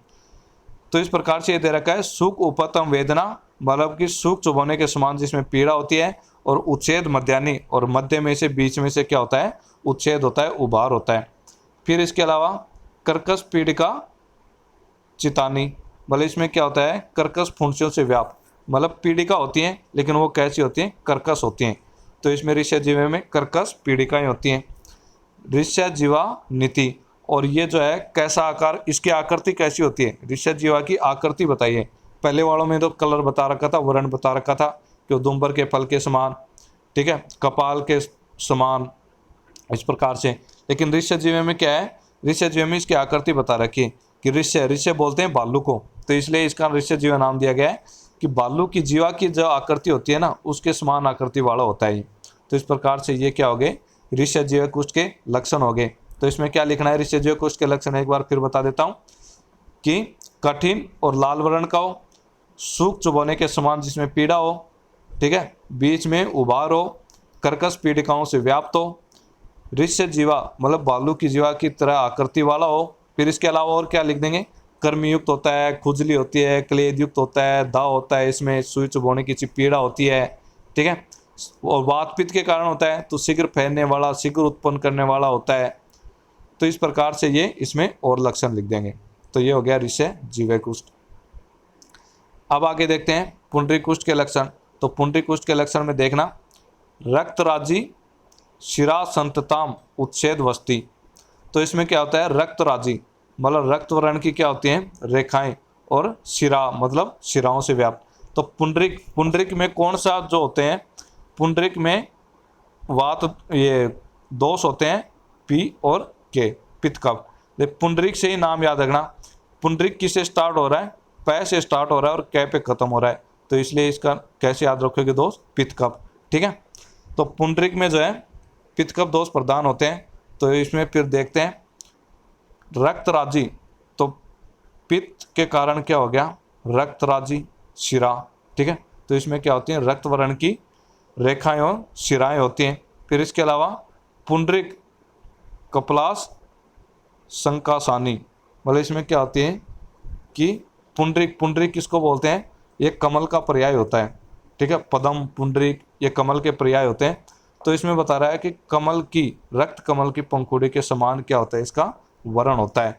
तो इस प्रकार से ये दे रखा है सुख उपतम वेदना, मतलब कि सुख चुभोने के समान जिसमें पीड़ा होती है, और उच्छेद मध्यानी, और मध्य में से बीच में से क्या होता है, उच्छेद होता है, उबार होता है। फिर इसके अलावा कर्कश पीड़िका चितानी, मतलब इसमें क्या होता है, कर्कश फुंसियों से व्याप्त, मतलब पीड़िका होती हैं लेकिन वो कैसी होती हैं, कर्कश होती हैं। तो इसमें ऋष्य जीवा में कर्कश पीड़िकाएं होती हैं। ऋष्य जीवा नीति, और ये जो है कैसा आकार, इसकी आकृति कैसी होती है, ऋष्य जीवा की आकृति बताइए। पहले वालों में तो कलर बता रखा था, वर्ण बता रखा था कि उदुम्बर के फल के समान, ठीक है, कपाल के समान, इस प्रकार से। लेकिन ऋष्य जीव में क्या है, ऋष्य जीव में इसकी आकृति बता रखी है कि ऋष्य, ऋष्य बोलते हैं भालू को, तो इसलिए इसका ऋष्य जीव नाम दिया गया है कि भालू की जीवा की जो आकृति होती है ना, उसके समान आकृति वाला होता है। तो इस प्रकार से ये क्या हो गए, ऋष्य जीव कुष्ठ के लक्षण हो गए। तो इसमें क्या लिखना है, ऋष्य जीव कुष्ठ के लक्षण एक बार फिर बता देता हूँ कि कठिन और लाल वर्ण का हो, सूख चुभोने के समान जिसमें पीड़ा हो, ठीक है, बीच में उबार हो, कर्कश पीड़िकाओं से व्याप्त हो, ऋष्य जीवा मतलब भालू की जीवा की तरह आकृति वाला हो। फिर इसके अलावा और क्या लिख देंगे, कर्म युक्त होता है, खुजली होती है, क्लेद युक्त होता है, दाव होता है, इसमें सुई चुभोने की पीड़ा होती है, ठीक है, और वात पित्त के कारण होता है, तो शीघ्र फैलने वाला, शीघ्र उत्पन्न करने वाला होता है। तो इस प्रकार से ये इसमें और लक्षण लिख देंगे। तो ये हो गया ऋष्य जीव कुष्ठ। अब आगे देखते हैं पुंडरीक कुष्ठ के लक्षण। तो पुंडरीक कुष्ठ के लक्षण में देखना, रक्तराजी शिरा संतताम उच्छेद वस्ती। तो इसमें क्या होता है, रक्तराजी मतलब रक्त वर्ण की क्या होती हैं, रेखाएं, और शिरा मतलब शिराओं से व्याप्त। तो पुंडरीक, पुंडरीक में कौन सा जो होते हैं, पुंडरीक में वात, ये दोष होते हैं पी और के, पित्त कफ। पुंडरीक से ही नाम याद रखना, पुंडरीक किससे स्टार्ट हो रहा है, पै से स्टार्ट हो रहा है और कै पे खत्म हो रहा है, तो इसलिए इसका कैसे याद रखोगे दोष, पित्त कफ, ठीक है। तो पुंडरीक में जो है पित्त कफ दोष प्रधान होते हैं। तो इसमें फिर देखते हैं रक्तराजी, तो पित्त के कारण क्या हो गया, रक्तराजी शिरा, ठीक है, तो इसमें क्या होती है, रक्त वर्ण की रेखाएं और शिराएं होती हैं। फिर इसके अलावा पुंडरीक कपलास संकासानी, मतलब इसमें क्या होती है कि पुंडरीक, पुंडरीक किसको बोलते हैं, ये कमल का पर्याय होता है, ठीक है, पद्म पुंडरीक ये कमल के पर्याय होते हैं। तो इसमें बता रहा है कि कमल की, रक्त कमल की पंखुड़ी के समान क्या होता है, इसका वर्ण होता है।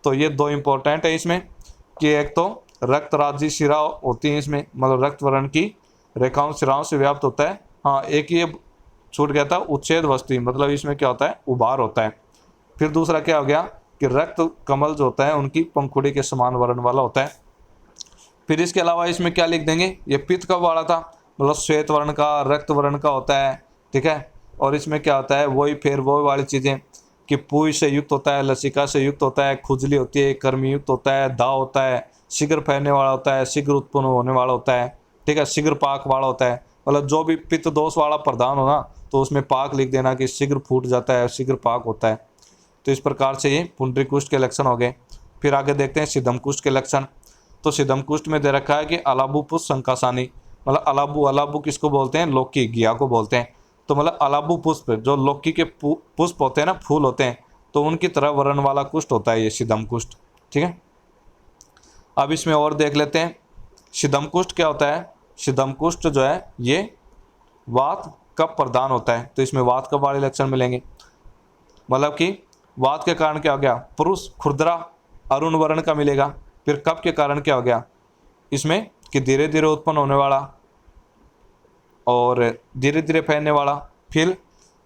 तो ये दो इंपॉर्टेंट है इसमें कि एक तो रक्तराजी शिरा होती है इसमें, मतलब रक्त वर्ण की रेखाओं शिराओं से व्याप्त होता है। हाँ, एक ये छूट गया था, उच्छेद वस्ती, मतलब इसमें क्या होता है, उबार होता है। फिर दूसरा क्या हो गया कि रक्त कमल जो होता है उनकी पंखुड़ी के समान वर्ण वाला होता है। फिर इसके अलावा इसमें क्या लिख देंगे, ये पित्त कफ वाला था, मतलब श्वेत वर्ण का, रक्त वर्ण का होता है, ठीक है, और इसमें क्या होता है, वही फिर वही वाली चीज़ें कि पूय से युक्त होता है, लसिका से युक्त होता है, खुजली होती है, कर्मी युक्त होता है, दाव होता है, शीघ्र फैलने वाला होता है, शीघ्र उत्पन्न होने वाला होता है, ठीक है, शीघ्र पाक वाला होता है। मतलब जो भी पित्त दोष वाला प्रधान हो ना, तो उसमें पाक लिख देना कि शीघ्र फूट जाता है, शीघ्र पाक होता है। तो इस प्रकार से ये पुंडरीक कुष्ठ के लक्षण हो गए। फिर आगे देखते हैं सिद्धम कुष्ठ के लक्षण। तो सिद्धम कुष्ठ में दे रखा है कि अलाबू पुष्प संकासानी, मतलब अलाबू, अलाबू किसको बोलते हैं, लौकी, घिया को बोलते हैं। तो मतलब अलाबू पुष्प, जो लौकी के पुष्प होते हैं ना, फूल होते हैं, तो उनकी तरह वर्ण वाला कुष्ठ होता है ये सिद्धम कुष्ठ, ठीक है। अब इसमें और देख लेते हैं सिद्धम कुष्ठ क्या होता है। सिद्धम कुष्ठ जो है ये वात कब प्रदान होता है, तो इसमें वात कब वाले लक्षण मिलेंगे, मतलब कि वात के कारण क्या हो गया, पुरुष खुरदरा अरुण वर्ण का मिलेगा। फिर कब के कारण क्या हो गया इसमें कि धीरे धीरे उत्पन्न होने वाला और धीरे धीरे फैलने वाला। फिर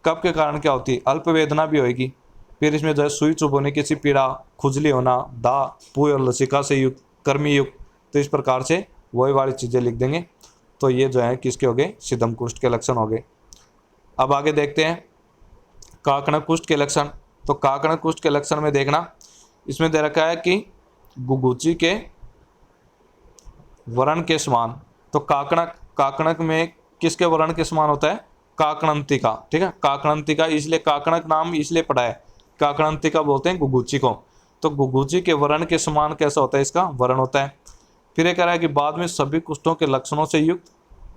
कब के कारण क्या होती है, अल्प वेदना भी होगी। फिर इसमें जो है सुई चुभ होने की सी पीड़ा, खुजली होना, दाह, पुय और लसिका से युक्त, कर्मी युक्त। तो इस प्रकार से वही वाली चीज़ें लिख देंगे। तो ये जो है किसके हो गए, सिद्धम कुष्ठ के लक्षण हो गए। अब आगे देखते हैं काकणक कुष्ठ के लक्षण। तो काकणक कुष्ठ के लक्षण में देखना, इसमें दे रखा है कि गुगुची के वर्ण के समान। तो काकणक में किसके वर्ण के समान होता है, काकणंतिका। ठीक है, काकणंतिका इसलिए काकणक नाम इसलिए पड़ा है, काकणंतिका बोलते हैं गुगुची को। तो गुगुची के वर्ण के समान कैसा होता है, इसका वर्ण होता है। फिर ये कह रहा है कि बाद में सभी कुष्ठों के लक्षणों से युक्त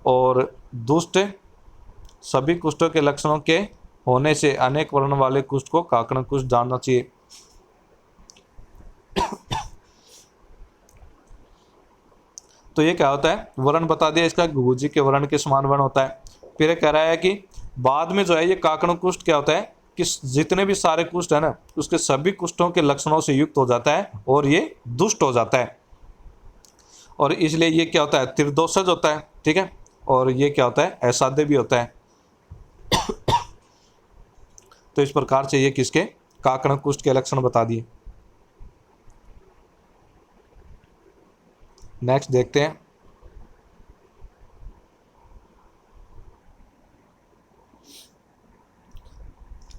और दुष्ट, सभी कुष्ठों के लक्षणों के होने से अनेक वर्ण वाले कुष्ठ को काकणक कुष्ठ जानना चाहिए। तो ये क्या होता है, वर्ण बता दिया इसका, गुगुची के वर्ण के समान वर्ण होता है। फिर ये कह रहा है कि बाद में जो है ये काकणक कुष्ठ क्या होता है कि जितने भी सारे कुष्ठ है ना, उसके सभी कुष्ठों के लक्षणों से युक्त हो जाता है और ये दुष्ट हो जाता है। और इसलिए ये क्या होता है, त्रिदोषज होता है। ठीक है, और ये क्या होता है, असाध्य भी होता है। तो इस प्रकार से ये किसके, काकणक कुष्ठ के लक्षण बता दिए। नेक्स्ट देखते हैं,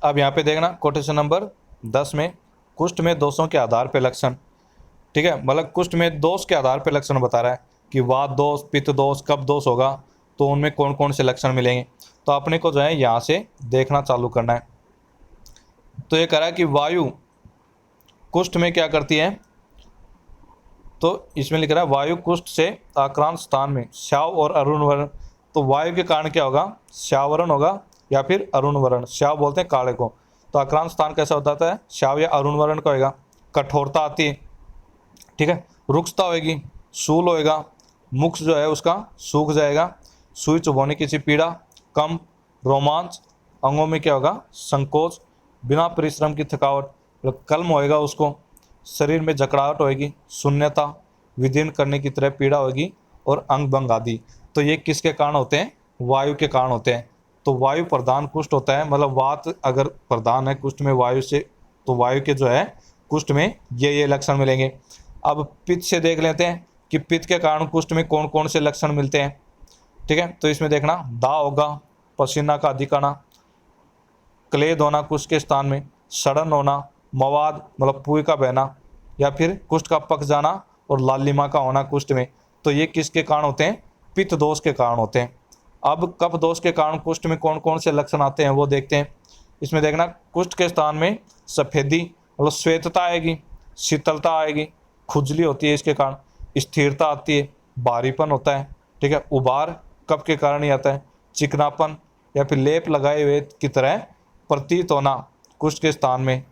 अब यहाँ पे देखना कोटेशन नंबर 10 में कुष्ठ में दोषों के आधार पे लक्षण। ठीक है, मतलब कुष्ठ में दोष के आधार पे लक्षण बता रहा है कि वात दोष, पित्त दोष, कब दोष होगा, तो उनमें कौन कौन से लक्षण मिलेंगे। तो अपने को जो है यहाँ से देखना चालू करना है। तो ये कह रहा है कि वायु कुष्ठ में क्या करती है, तो इसमें लिख रहा है वायु कुष्ठ से आक्रांत स्थान में श्याव और अरुण वर्ण। तो वायु के कारण क्या होगा, श्यावरण होगा या फिर अरुण वर्ण। श्याव बोलते हैं काले को। तो आक्रांत स्थान कैसा होता है, श्याव या अरुण वर्ण का होगा। कठोरता आती है, ठीक है, रुक्षता होगी, शूल होएगा, मुख जो है उसका सूख जाएगा, सुई चुभोने की सी पीड़ा, कम, रोमांच, अंगों में क्या होगा, संकोच, बिना परिश्रम की थकावट, मतलब कल्म होएगा उसको, शरीर में जकड़ाहट होएगी, शून्यता, विदीर्ण करने की तरह पीड़ा होगी और अंग भंग आदि। तो ये किसके कारण होते हैं, वायु के कारण होते हैं। तो वायु प्रधान कुष्ठ होता है, मतलब वात अगर प्रधान है कुष्ठ में वायु से, तो वायु के जो है कुष्ठ में ये लक्षण मिलेंगे। अब पित्त से देख लेते हैं कि पित्त के कारण कुष्ठ में कौन कौन से लक्षण मिलते हैं। ठीक है, तो इसमें देखना दाह होगा, पसीना का अधिक आना, क्लेद होना कुष्ठ के स्थान में, सड़न होना, मवाद मतलब पुई का बहना, या फिर कुष्ठ का पक जाना और लालिमा का होना कुष्ठ में। तो ये किसके कारण होते हैं, पित्त दोष के कारण होते हैं। अब कफ दोष के कारण कुष्ठ में कौन कौन से लक्षण आते हैं वो देखते हैं। इसमें देखना कुष्ठ के स्थान में सफेदी मतलब श्वेतता आएगी, शीतलता आएगी, खुजली होती है इसके कारण, स्थिरता आती है, भारीपन होता है। ठीक है, उबार कफ के कारण ही आता है, चिकनापन या फिर लेप लगाए हुए की तरह प्रतीत होना कुष्ठ के स्थान में।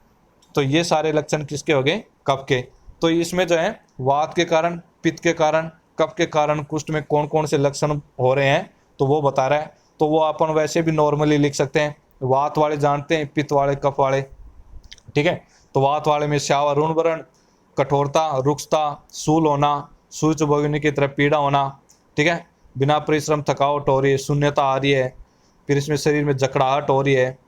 तो ये सारे लक्षण किसके हो गए, कफ के। तो इसमें जो है वात के कारण, पित्त के कारण, कफ के कारण कुष्ठ में कौन कौन से लक्षण हो रहे हैं तो वो बता रहा है। तो वो अपन वैसे भी नॉर्मली लिख सकते हैं, वात वाले जानते हैं, पित्त वाले, कफ वाले। ठीक है, तो वात वाले में श्याव अरुण वर्ण, कठोरता, रुक्षता, शूल होना, सुई चुभने की तरह पीड़ा होना। ठीक है, बिना परिश्रम थकावट हो रही है, शून्यता आ रही है, फिर इसमें शरीर में जकड़ाहट हो रही है।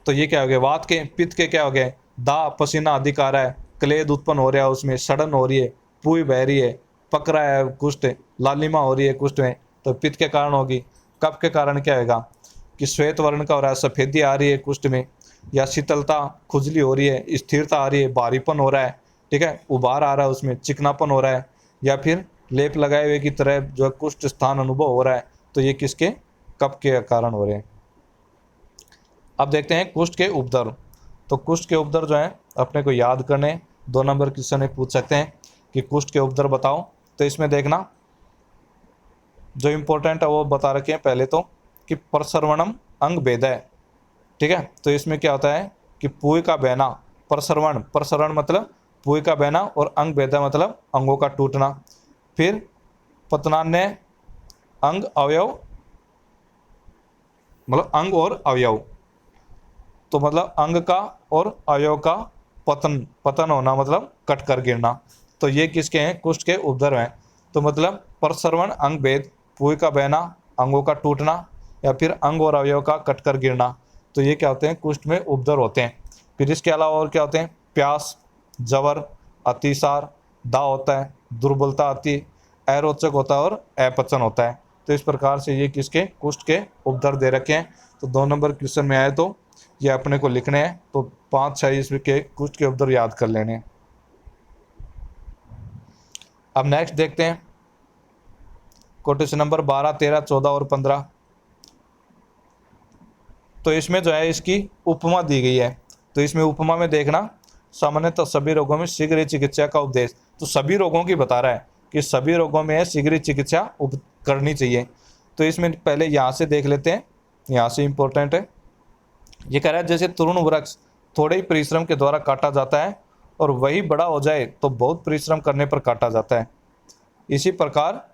तो ये क्या हो गया वात के। पित्त के क्या हो गए, दाह, पसीना अधिक आ रहा है, क्लेद उत्पन्न हो रहा है, उसमें सड़न हो रही है, पुई बह रही है, पक रहा है कुष्ठ, लालिमा हो रही है कुष्ठ में, तो पित्त के कारण होगी। कफ के कारण क्या होगा कि श्वेत वर्ण का हो रहा है, सफेदी आ रही है कुष्ठ में, या शीतलता, खुजली हो रही है, स्थिरता आ रही है, भारीपन हो रहा है। ठीक है, उबार आ रहा है, उसमें चिकनापन हो रहा है, या फिर लेप लगाए हुए की तरह जो है कुष्ठ स्थान अनुभव हो रहा है। तो ये किसके, कफ के कारण हो रहे हैं। अब देखते हैं कुष्ठ के उपद्रव। तो कुष्ठ के उपद्रव जो है अपने को याद करने, 2 नंबर क्वेश्चन में पूछ सकते हैं कि कुष्ठ के उपद्रव बताओ। तो इसमें देखना जो इम्पोर्टेंट है वो बता रखे हैं पहले तो कि प्रसरवणम अंग भेदय। ठीक है, तो इसमें क्या होता है कि पुई का बहना, प्रसरण मतलब पुई का बहना, और अंग भेदय मतलब अंगों का टूटना। फिर पतनान्य अंग अवयव मतलब अंग और अवयव, तो मतलब अंग का और अवयव का पतन होना मतलब कट कर गिरना। तो ये किसके हैं? कुष्ठ के उपद्रव हैं। तो मतलब परसरवण अंग भेद, पुए का बहना, अंगों का टूटना, या फिर अंग और अवयव का कट कर गिरना, तो ये क्या होते हैं? कुष्ठ में उपद्रव होते हैं। फिर इसके अलावा और क्या होते हैं? प्यास, जवर, अतिसार, दाह होता है, दुर्बलता आती है, अरोचक होता है और अपचन होता है। तो इस प्रकार से ये किसके? कुष्ठ के उपद्रव दे रखे हैं। तो 2 नंबर क्वेश्चन में आए तो ये अपने को लिखने हैं। तो 5-6 इसके कुष्ठ के उपद्रव याद कर लेने हैं। अब नेक्स्ट देखते हैं क्वेश्चन नंबर 12, 13, 14 और 15। तो इसमें जो है इसकी उपमा दी गई है। तो इसमें उपमा में देखना, सामान्यतः सभी रोगों में शीघ्र ही चिकित्सा का उपदेश। तो सभी रोगों की बता रहा है कि सभी रोगों में शीघ्र ही चिकित्सा करनी चाहिए। तो इसमें पहले यहाँ से देख लेते हैं, यहाँ से इम्पोर्टेंट है। ये कह रहा है जैसे तरुण वृक्ष थोड़े ही परिश्रम के द्वारा काटा जाता है और वही बड़ा हो जाए तो बहुत परिश्रम करने पर काटा जाता है, इसी प्रकार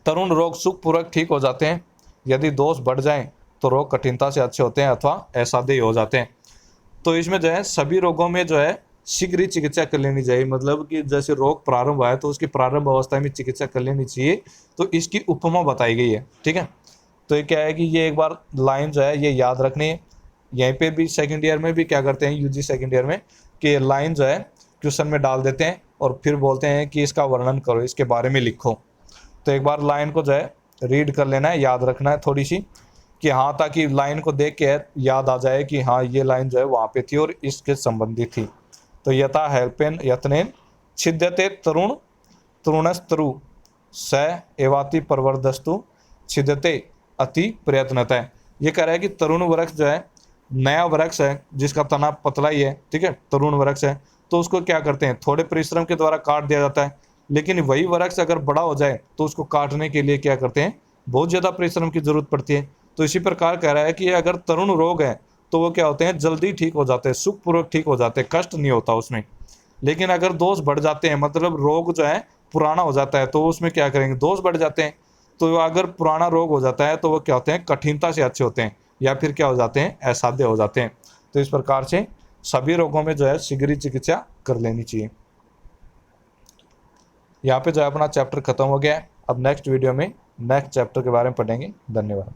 तरुण रोग सुखपूर्वक ठीक हो जाते हैं। यदि दोष बढ़ जाएं तो रोग कठिनता से अच्छे होते हैं अथवा असाध्य ही हो जाते हैं। तो इसमें जो है सभी रोगों में जो है शीघ्र ही चिकित्सा कर लेनी चाहिए। मतलब कि जैसे रोग प्रारंभ हुआ है तो उसकी प्रारंभ अवस्था में चिकित्सा कर लेनी चाहिए। तो इसकी उपमा बताई गई है, ठीक है। तो ये क्या है कि ये एक बार लाइन जो है ये याद रखनी है। यहीं पे भी सेकंड ईयर में भी क्या करते हैं, यूजी सेकंड ईयर में, कि लाइन जो है क्वेश्चन में डाल देते हैं और फिर बोलते हैं कि इसका वर्णन करो, इसके बारे में लिखो। तो एक बार लाइन को जो है रीड कर लेना है, याद रखना है थोड़ी सी, कि हाँ, ताकि लाइन को देख के याद आ जाए कि हाँ ये लाइन जो है वहाँ पे थी और इसके संबंधित थी। तो यथा हेल्पेन यत्नेन छिद्यते तरुण तरुणस्तरु स एवाति प्रवर्धस्तु छिद्यते अति प्रयत्नतः। ये कह रहा है कि तरुण वृक्ष जो है नया वृक्ष है जिसका तना पतला ही है, ठीक है, तरुण वृक्ष है, तो उसको क्या करते हैं? थोड़े परिश्रम के द्वारा काट दिया जाता है। लेकिन वही वृक्ष अगर बड़ा हो जाए तो उसको काटने के लिए क्या करते हैं? बहुत ज़्यादा परिश्रम की जरूरत पड़ती है। तो इसी प्रकार कह रहा है कि अगर तरुण रोग है तो वो क्या होते हैं? जल्दी ठीक हो जाते हैं, सुखपूर्वक ठीक हो जाते हैं, कष्ट नहीं होता उसमें। लेकिन अगर दोष बढ़ जाते हैं, मतलब रोग जो है पुराना हो जाता है, तो उसमें क्या करेंगे? दोष बढ़ जाते हैं। तो अगर पुराना रोग हो जाता है तो वो क्या होते हैं? कठिनता से अच्छे होते हैं, या फिर क्या हो जाते हैं? असाध्य हो जाते हैं। तो इस प्रकार से सभी रोगों में जो है शीघ्र ही चिकित्सा कर लेनी चाहिए। यहाँ पे जो है अपना चैप्टर खत्म हो गया है। अब नेक्स्ट वीडियो में नेक्स्ट चैप्टर के बारे में पढ़ेंगे। धन्यवाद।